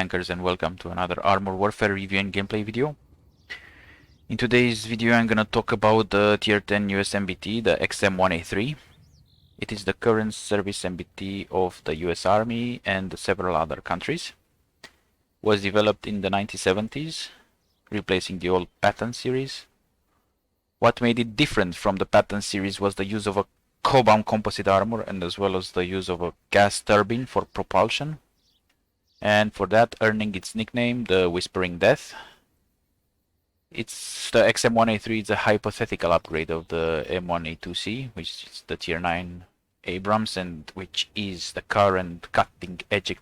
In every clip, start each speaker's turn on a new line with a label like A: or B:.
A: tankers, and welcome to another Armor Warfare review and gameplay video. In today's video I'm gonna talk about the Tier 10 US MBT, the XM1A3. It is the current service MBT of the US Army and several other countries. Was developed in the 1970s, replacing the old Patton series. What made it different from the Patton series was the use of a cobalt composite armor and as well as the use of a gas turbine for propulsion. And for that, earning its nickname, the Whispering Death. It's the XM1A3 is a hypothetical upgrade of the M1A2C, which is the Tier 9 Abrams, and which is the current cutting-edge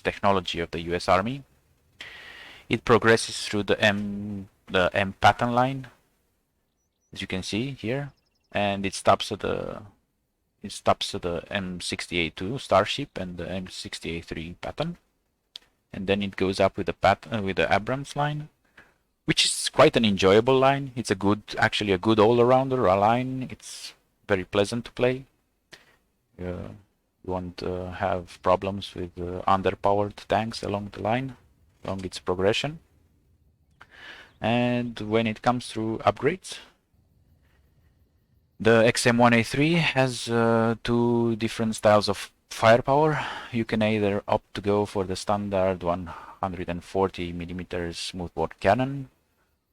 A: technology of the US Army. It progresses through the M pattern line, as you can see here, and it stops at the M60A2 Starship and the M60A3 pattern, and then it goes up with the Abrams line, which is quite an enjoyable line. It's actually a good all-arounder line. It's very pleasant to play. You won't have problems with underpowered tanks along the line, along its progression. And when it comes through upgrades, the XM1A3 has two different styles of firepower. You can either opt to go for the standard 140mm smoothbore cannon,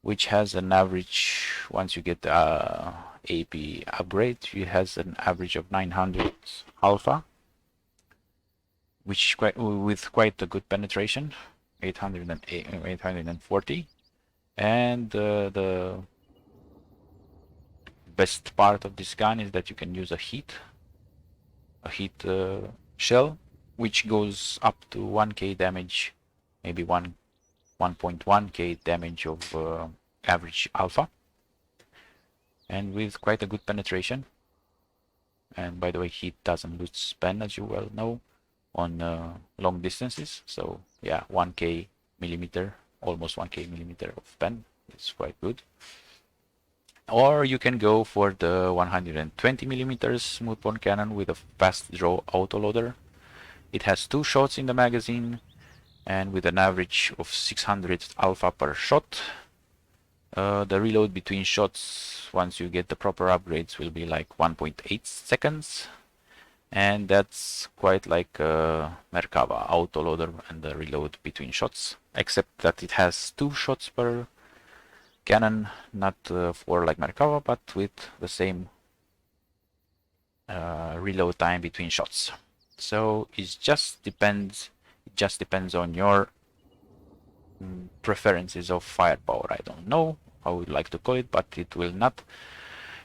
A: which has an average, once you get AP upgrade, it has an average of 900 alpha, which with quite a good penetration, 840. And the best part of this gun is that you can use a heat shell, which goes up to 1k damage, maybe 1.1k damage of average alpha, and with quite a good penetration. And by the way, heat doesn't lose span, as you well know, on long distances. So yeah, 1k millimeter, almost 1k millimeter of span is quite good. Or you can go for the 120mm smoothbore cannon with a fast draw autoloader. It has 2 shots in the magazine, and with an average of 600 alpha per shot. The reload between shots, once you get the proper upgrades, will be like 1.8 seconds. And that's quite like Merkava autoloader and the reload between shots, except that it has 2 shots per cannon, not 4 like Merkava, but with the same reload time between shots. So it just depends on your preferences of firepower. I don't know how I would like to call it, but it will not,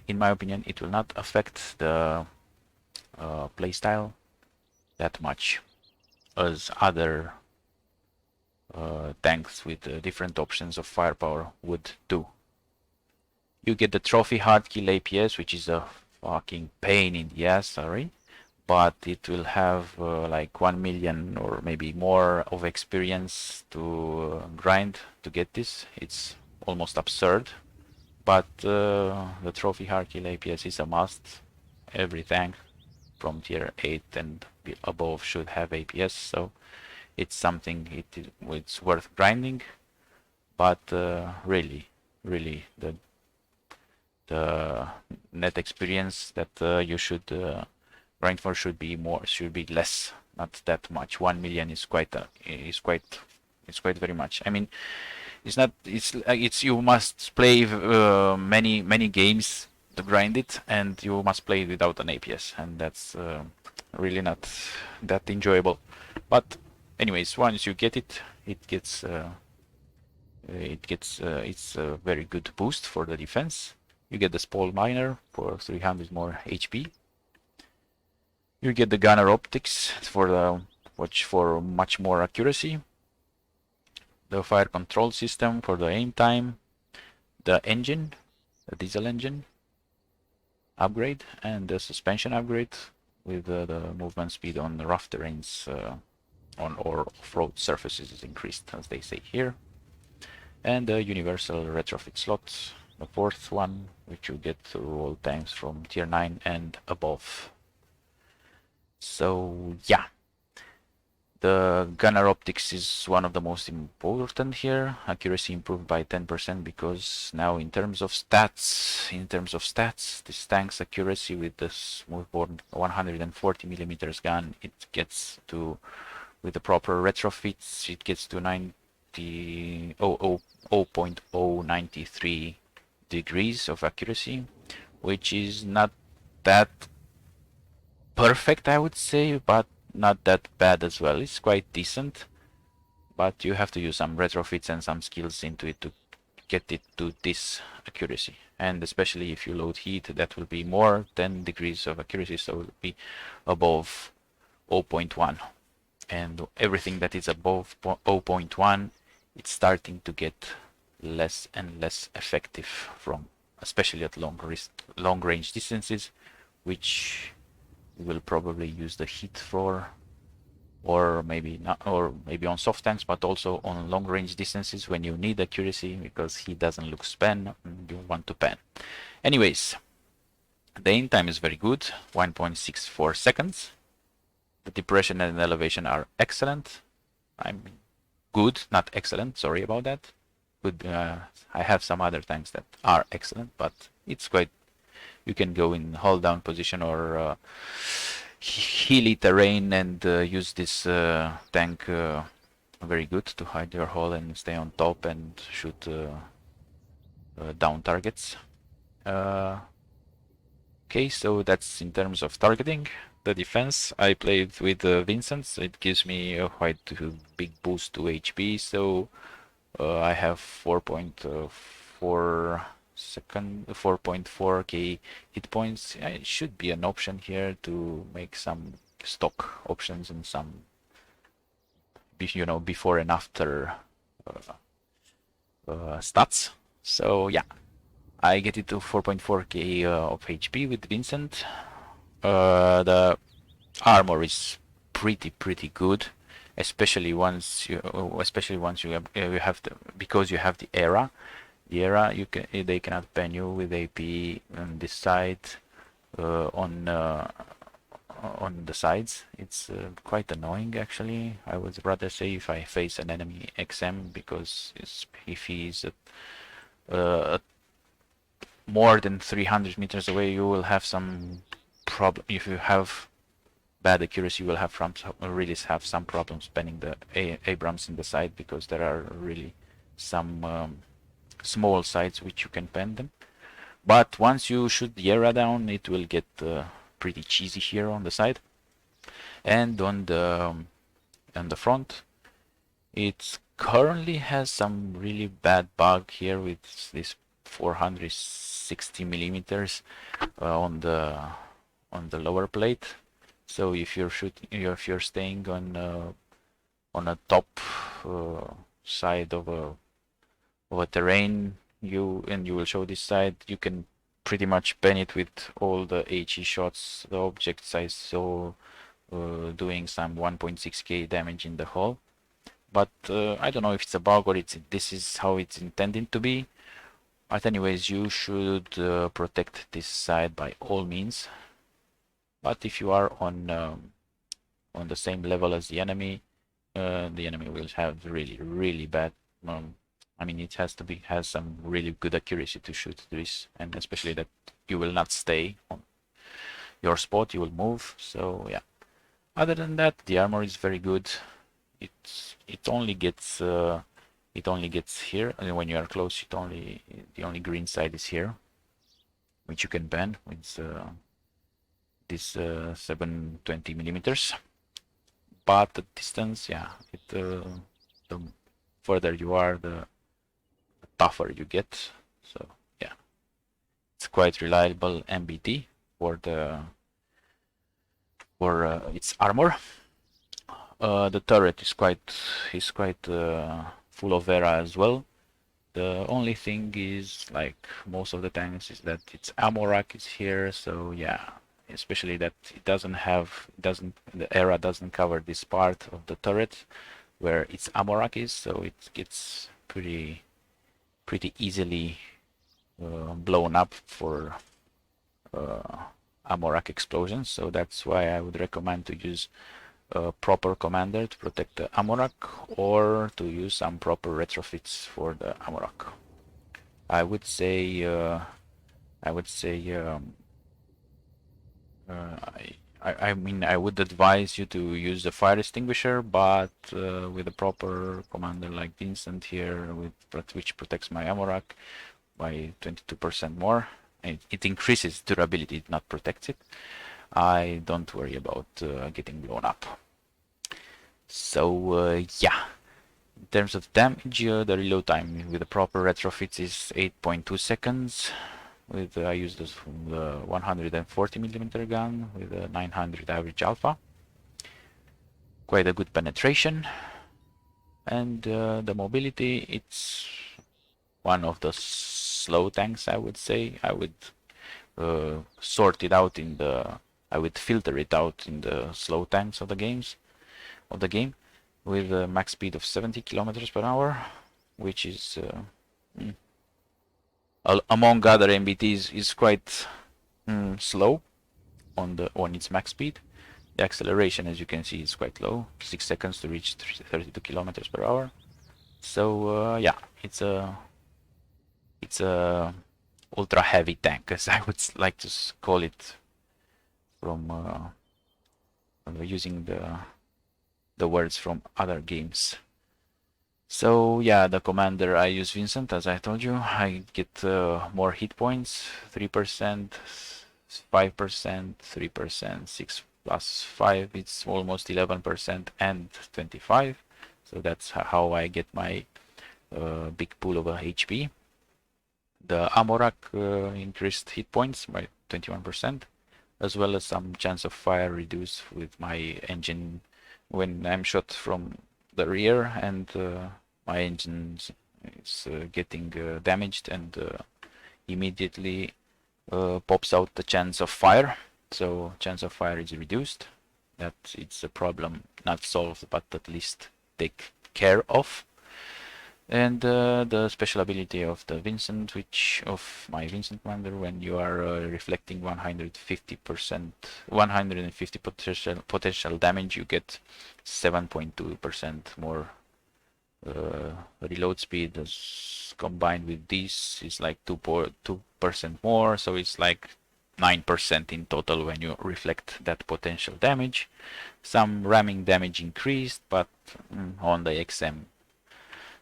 A: in my opinion, it will not affect the playstyle that much as other tanks with different options of firepower would do. You get the trophy hard kill APS, which is a fucking pain in the ass, sorry, but it will have like 1 million or maybe more of experience to grind to get this. It's almost absurd, but the trophy hard kill APS is a must. Every tank from tier 8 and above should have APS, so it's something it's worth grinding. But really the net experience that you should grind for should be less, not that much. 1 million is quite very much. I mean, it's you must play many games to grind it, and you must play without an APS, and that's really not that enjoyable. But anyways, once you get it, it's a very good boost for the defense. You get the Spall Miner for 300 more HP. You get the Gunner Optics for much more accuracy. The Fire Control System for the aim time. The engine, the diesel engine upgrade, and the suspension upgrade with the movement speed on the rough terrains on or off-road surfaces is increased, as they say here. And the universal retrofit slot, the 4th one, which you get through all tanks from tier 9 and above. So yeah, The gunner optics is one of the most important here. Accuracy improved by 10% because now in terms of stats, this tank's accuracy with the smoothbore 140 millimeters gun, it gets to, with the proper retrofits, it gets to 0.093 degrees of accuracy, which is not that perfect, I would say, but not that bad as well. It's quite decent, but you have to use some retrofits and some skills into it to get it to this accuracy. And especially if you load heat, that will be more 10 degrees of accuracy, so it will be above 0.1. And everything that is above 0.1, it's starting to get less and less effective from, especially at long range distances, which will probably use the heat for, or maybe not, or maybe on soft tanks, but also on long range distances when you need accuracy because he doesn't look span and you want to pan. Anyways, the aim time is very good, 1.64 seconds. The depression and elevation are excellent. I mean, good, not excellent. Sorry about that. Good. I have some other tanks that are excellent, but it's quite. You can go in hold down position or hilly terrain and use this tank very good to hide your hull and stay on top and shoot down targets. Okay, so that's in terms of targeting. The defense, I played with Vincent's. It gives me a quite big boost to HP, so I have 4.4k hit points. It should be an option here to make some stock options and some, before and after stats. So yeah, I get it to 4.4k of HP with Vincent. The armor is pretty good, especially once you have because you have the era. The era, they cannot pen you with AP on this side, on the sides. It's quite annoying actually. I would rather say if I face an enemy XM, because if he's more than 300 meters away, you will have some problem. If you have bad accuracy, you will have really have some problems penning the Abrams in the side, because there are really some small sides which you can pen them. But once you shoot the era down, it will get pretty cheesy here on the side. And on the front, it currently has some really bad bug here with this 460 millimeters on the lower plate. So if you're staying on a top side of a terrain, you will show this side, you can pretty much pen it with all the HE shots, the object size, so doing some 1.6k damage in the hull. But I don't know if it's a bug or this is how it's intended to be. But anyways, you should protect this side by all means. But if you are on the same level as the enemy will have really bad. I mean, it has some really good accuracy to shoot this, and especially that you will not stay on your spot, you will move. So yeah. Other than that, the armor is very good. It only gets here, and when you are close, the only green side is here, which you can bend with this 720 millimeters. But the distance, yeah, the further you are, the tougher you get. So yeah, it's quite reliable MBT for its armor. The turret is quite full of era as well. The only thing is, like most of the tanks, is that its ammo rack is here. So yeah, especially that the era doesn't cover this part of the turret where its ammo rack is, so it gets pretty easily blown up for ammo rack explosions. So that's why I would recommend to use a proper commander to protect the Amorak, or to use some proper retrofits for the Amorak. I would say I mean, I would advise you to use the fire extinguisher, but with a proper commander like Vincent here, which protects my Amorak by 22% more, and it increases durability, it not protects it. I don't worry about getting blown up. So yeah, in terms of damage, the reload time with the proper retrofits is 8.2 seconds. With I use this from the 140mm gun with a 900 average alpha. Quite a good penetration, and the mobility, it's one of the slow tanks, I would say. I would sort it out in the I would filter it out in the slow tanks of the game with a max speed of 70 kilometers per hour, which is among other MBTs is quite slow on its max speed. The acceleration, as you can see, is quite low, 6 seconds to reach 32 kilometers per hour. So yeah, it's a ultra heavy tank, as I would like to call it, from using the words from other games. So yeah, the commander, I use Vincent, as I told you. I get more hit points, 3%, 5%, 3%, 6 plus 5, it's almost 11%, and 25. So that's how I get my big pool of HP. The Amorak increased hit points by 21%, as well as some chance of fire reduced with my engine when I'm shot from the rear, and my engine is getting damaged, and immediately pops out the chance of fire. So chance of fire is reduced. That it's a problem not solved, but at least take care of. And the special ability of the Vincent, which of my Vincent commander, when you are reflecting 150%, 150 potential damage, you get 7.2% more reload speed. As combined with this is like 2% more, so it's like 9% in total when you reflect that potential damage. Some ramming damage increased, but on the XM,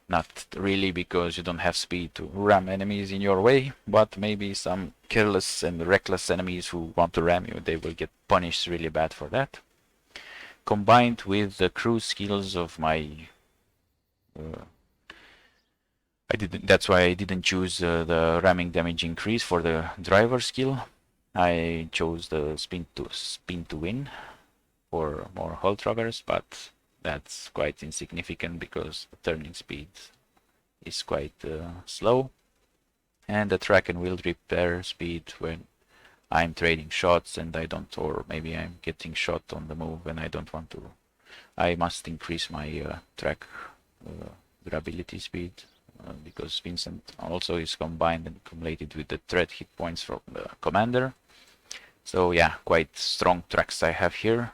A: not really, because you don't have speed to ram enemies in your way, but maybe some careless and reckless enemies who want to ram you, they will get punished really bad for that. Combined with the crew skills of my that's why I didn't choose the ramming damage increase for the driver skill. I chose the spin to win for more hull traverse, but that's quite insignificant because the turning speed is quite slow, and the track and wheel repair speed when I'm trading shots and I don't, or maybe I'm getting shot on the move and I don't want to, I must increase my track durability speed, because Vincent also is combined and accumulated with the threat hit points from the commander. So yeah, quite strong tracks I have here.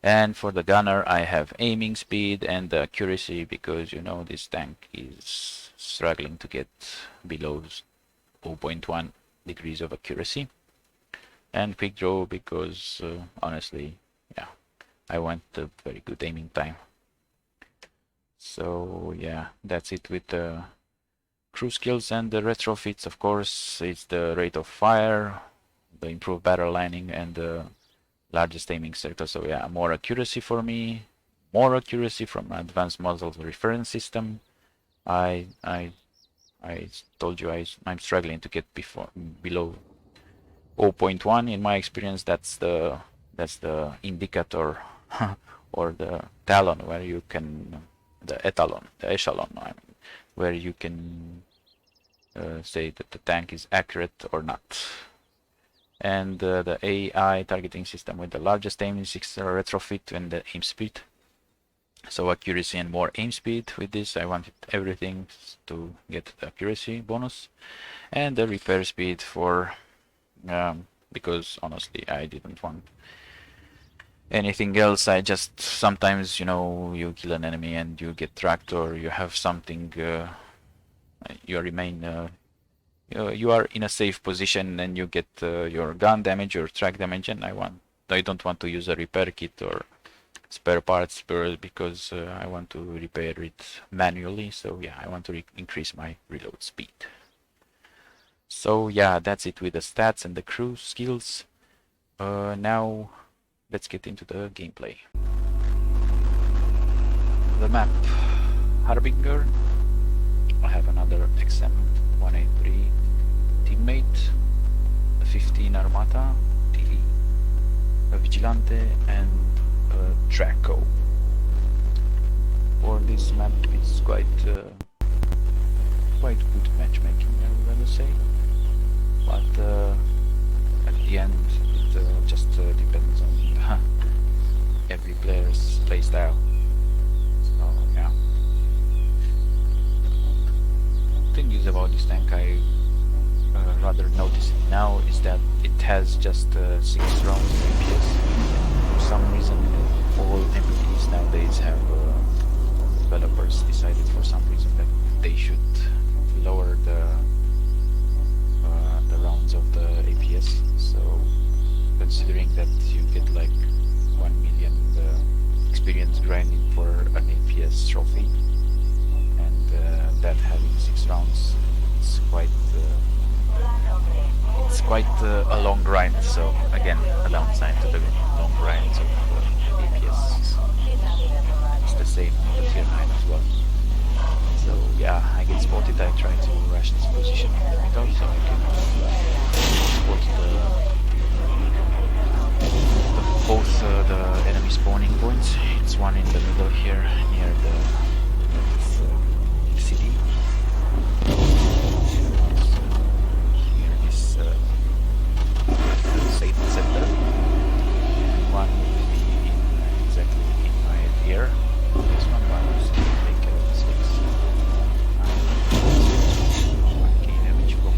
A: And for the gunner, I have aiming speed and accuracy, because you know this tank is struggling to get below 0.1 degrees of accuracy. And quick draw, because honestly, yeah, I want a very good aiming time. So yeah, that's it with the crew skills. And the retrofits, of course, it's the rate of fire, the improved barrel lining, and the largest aiming circle. So yeah, more accuracy for me, more accuracy from advanced muzzle reference system. I told you I'm struggling to get below 0.1. In my experience, that's the indicator or the talon where you can, the echelon, I mean, where you can say that the tank is accurate or not. And the AI targeting system with the largest aim is retrofit and the aim speed. So accuracy and more aim speed. With this, I wanted everything to get the accuracy bonus, and the repair speed for because honestly I didn't want anything else. I just sometimes, you know, you kill an enemy and you get tracked, or you have something, you remain, you are in a safe position and you get your gun damage or track damage, and I don't want to use a repair kit or spare parts because I want to repair it manually. So yeah, I want to increase my reload speed. So yeah, that's it with the stats and the crew skills. Now let's get into the gameplay. The map, Harbinger. I have another XM1A3 teammate, a 15 Armata, TV, a Vigilante, and a Draco. For this map, it's quite good matchmaking, I would rather say. But at the end, it just depends on every player's playstyle. So yeah. Thing is about this tank, I rather notice it now, is that it has just 6 rounds DPS. For some reason, all MBTs nowadays have developers decided for some reason that they should lower the rounds of the APS. So considering that you get like 1 million experience grinding for an APS trophy, and that having 6 rounds, it's quite a long grind. So again, a downside to the long grinds of APS. It's the same on the tier 9 as well. So yeah, I get spotted. I try to rush this position in the middle so I can spot both the enemy spawning points. It's one in the middle here near this city. Here is safe center. One will be exactly in my rear. This one is to take care of the space. 1k damage from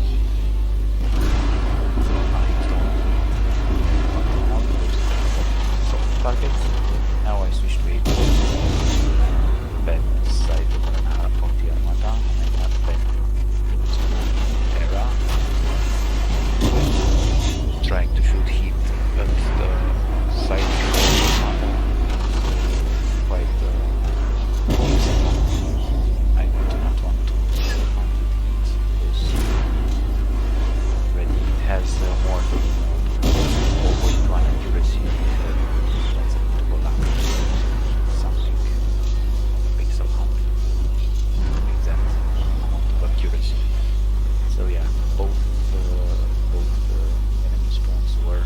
A: soft target. Now I switch to a bad side of the Armata, and I have bad era. Trying to shoot heat at the side of the Armata. Quite useful. I do not want to disappoint with heat because already it has more than 4.1 accuracy. That's a bit of a lack of something pixel hunt with that amount of accuracy. So yeah, both enemy spawns were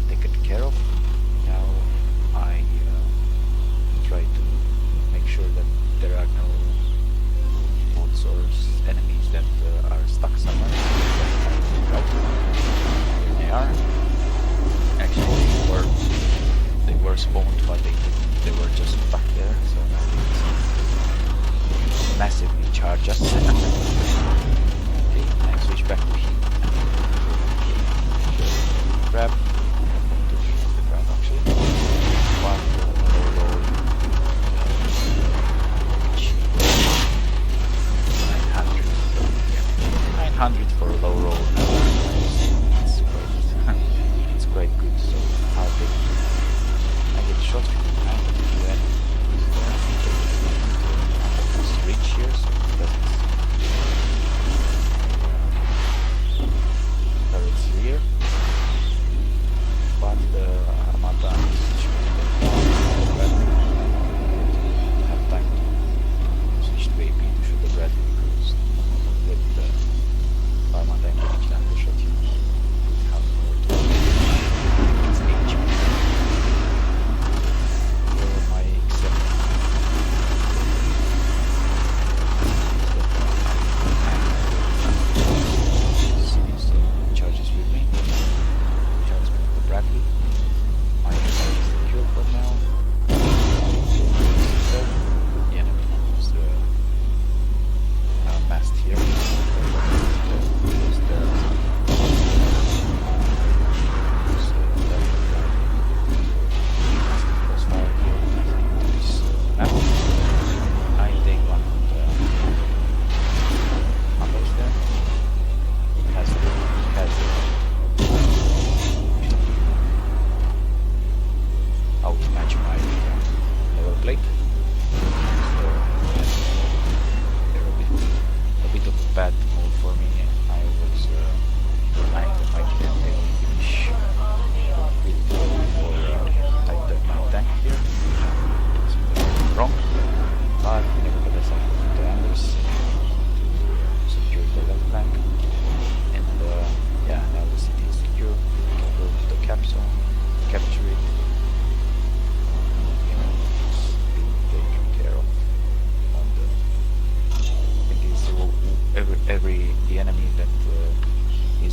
A: taken care of. Now I try to make sure that there are no bots or enemies that are stuck somewhere. Right. Here they are. Actually, they were spawned, but they were just stuck there. So now they massively charge us. Okay, I switch back to heat. Grab. To the ground actually. One low roll. 900. Yeah. 900 for a low roll. It's quite good. So how big? I get shot from behind the UN. This reach here, so it doesn't turret's rear.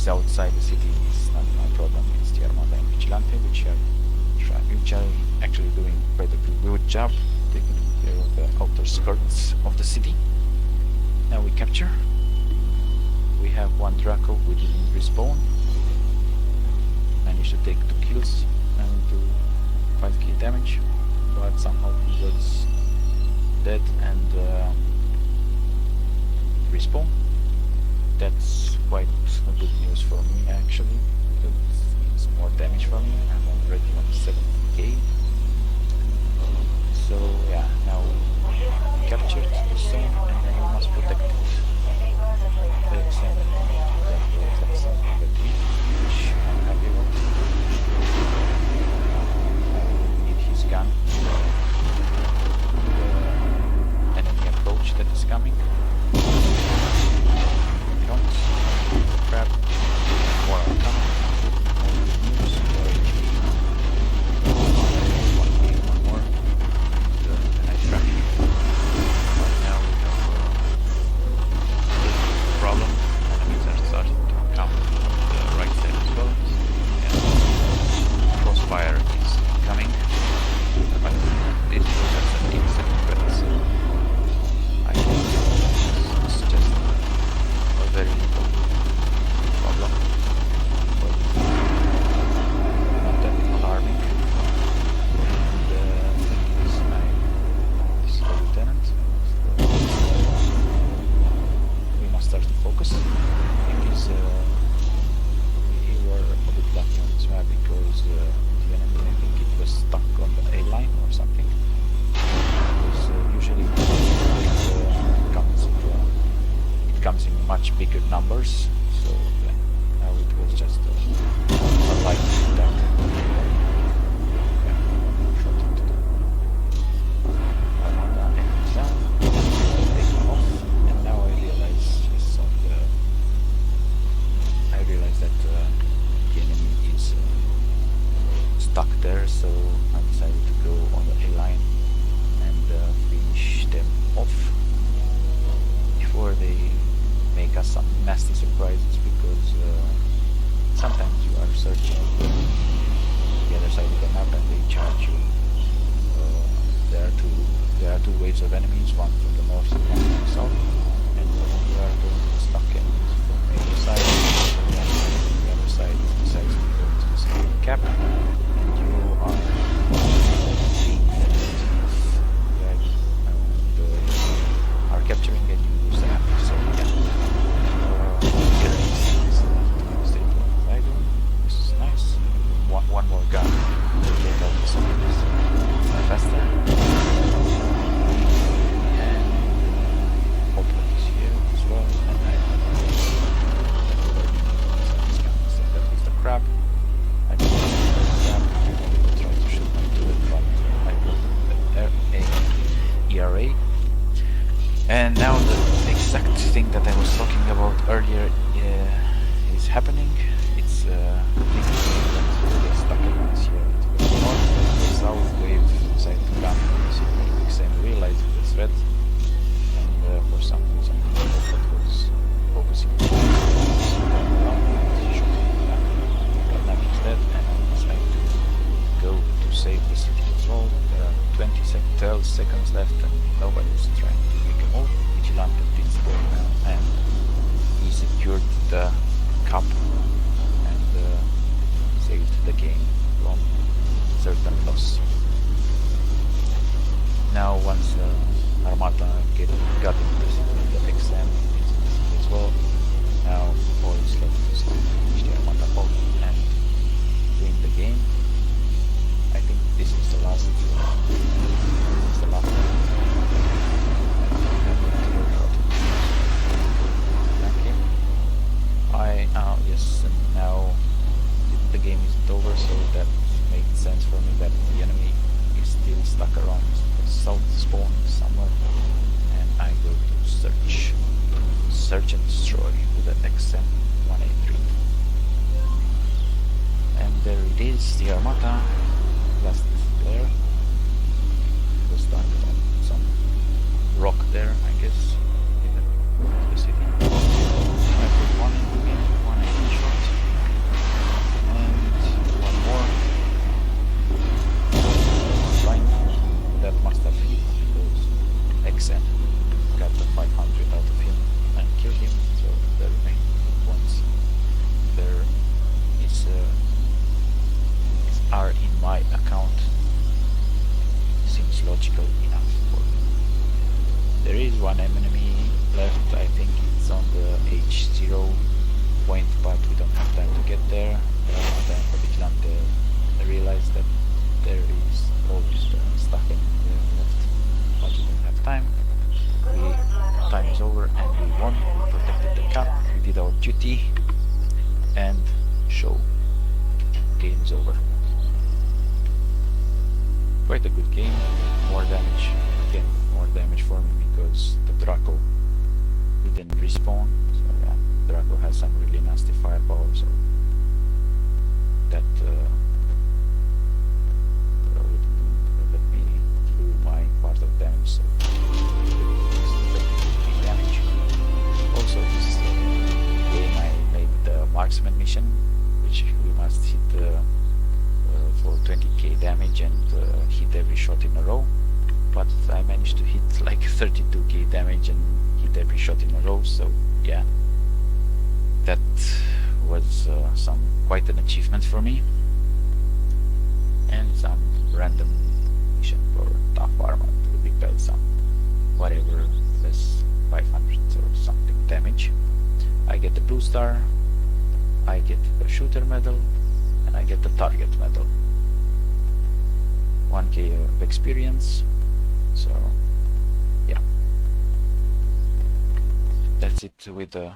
A: is outside the city is not my problem. It's the Armada and Vigilante, which are actually doing quite a good job taking care of the outer skirts of the city. Now we capture. We have one Draco who didn't respawn. Managed to take 2 kills and do 5k damage, but somehow he was dead and respawn. That's quite good news for me actually, because it means more damage for me. I'm already on 7k. So yeah, now we captured the zone and then we must protect it. The XM1A3, which I'm happy with. I need his gun. The enemy approach that is coming. We don't. Crap. More are coming. More news, more HP. One more. And I track it. Right now we have a problem. Enemies are starting to come on the right side as well. And crossfire is coming. But this was just an insect threat, so I think it's just a very little problem. But not that alarming. And the thing is, this is the lieutenant. We must start to focus. The thing is, we were a bit lucky on this map because the enemy, I think it was stuck on the A line or something. Because usually it comes in much bigger numbers, so yeah, now it was just a light attack. Yeah, shot into the Armada and down, take him off, and now I realize that the enemy is stuck there, so I decided to go on the A line and finish them off before they make us some nasty surprises, because sometimes you are searching the other side of the map and they charge you. There are two waves of enemies, one from the north and one from the south, and you are going to stuck enemies from either side. The other side decides to go to the same cap, and you are being are capturing and you lose the map. So yeah, this is nice. One more gun to take out the zombies faster. And hopefully he's here as well. And I so that is the crab. I don't know the crab. I try to shoot my turret, but I rolled the ERA. And now the exact thing that I was talking about earlier is happening. It's stuck around here to the north, and the south wave decided to come and realized the threat, and for some reason that was focusing around and shooting back. But now he's dead, and I decided to go to save the city as well. There are 12 seconds left and nobody's trying to make a move. Vigilante did score now, and he secured the cup and saved the game from certain loss. Now once Armada got into the city, the XM is in the city as well. Now all is left is to finish the Armada off and win the game. I think this is the last one. Yes, and now the game isn't over, so that made sense for me that the enemy is still stuck around the south spawn somewhere, and I go to search and destroy with the XM1A3. And there it is, the Armada, last player. It was started on some rock there, I guess, in the city. I put one in, one headshot. the 500 out of him and kill him, so the remaining points there are in my account. Seems logical enough for me. There is one enemy left, I think it's on the H0 point, but we don't have time to get there. Then the vigilante realized that there is always stuck enemy there left, but we don't have time. Time is over and we won. We protected the cat, we did our duty, and show game is over. Quite a good game. More damage, again, more damage for me because the Draco didn't respawn. So yeah, Draco has some really nasty firepower, so that let me do my part of damage. So damage. Also, this game I made the marksman mission, which we must hit for 20k damage and hit every shot in a row, but I managed to hit like 32k damage and hit every shot in a row, so yeah, that was quite an achievement for me. And some random mission for tough armor to repel some whatever less 500 or something damage. I get the blue star, I get the shooter medal, and I get the target medal. 1k of experience, so yeah, that's it with the.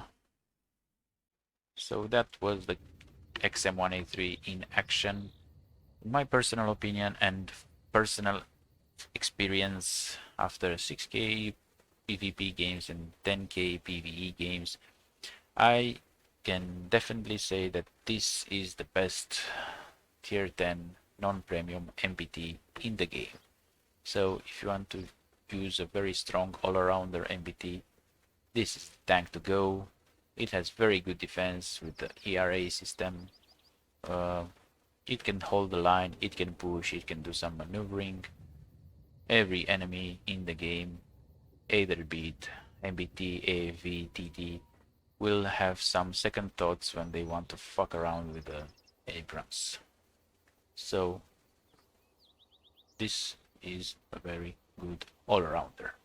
A: So that was the XM1A3 in action. In my personal opinion and personal experience, after 6k PvP games and 10k PvE games, I can definitely say that this is the best tier 10 non-premium MBT in the game. So if you want to use a very strong all-arounder MBT, this is the tank to go. It has very good defense with the ERA system. It can hold the line, it can push, it can do some maneuvering. Every enemy in the game, either be it MBT, AAV, TT, will have some second thoughts when they want to fuck around with the Abrams. So this is a very good all-rounder.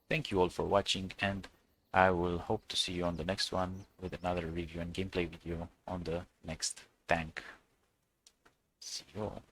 A: Thank you all for watching, and I will hope to see you on the next one with another review and gameplay video on the next tank. See you all.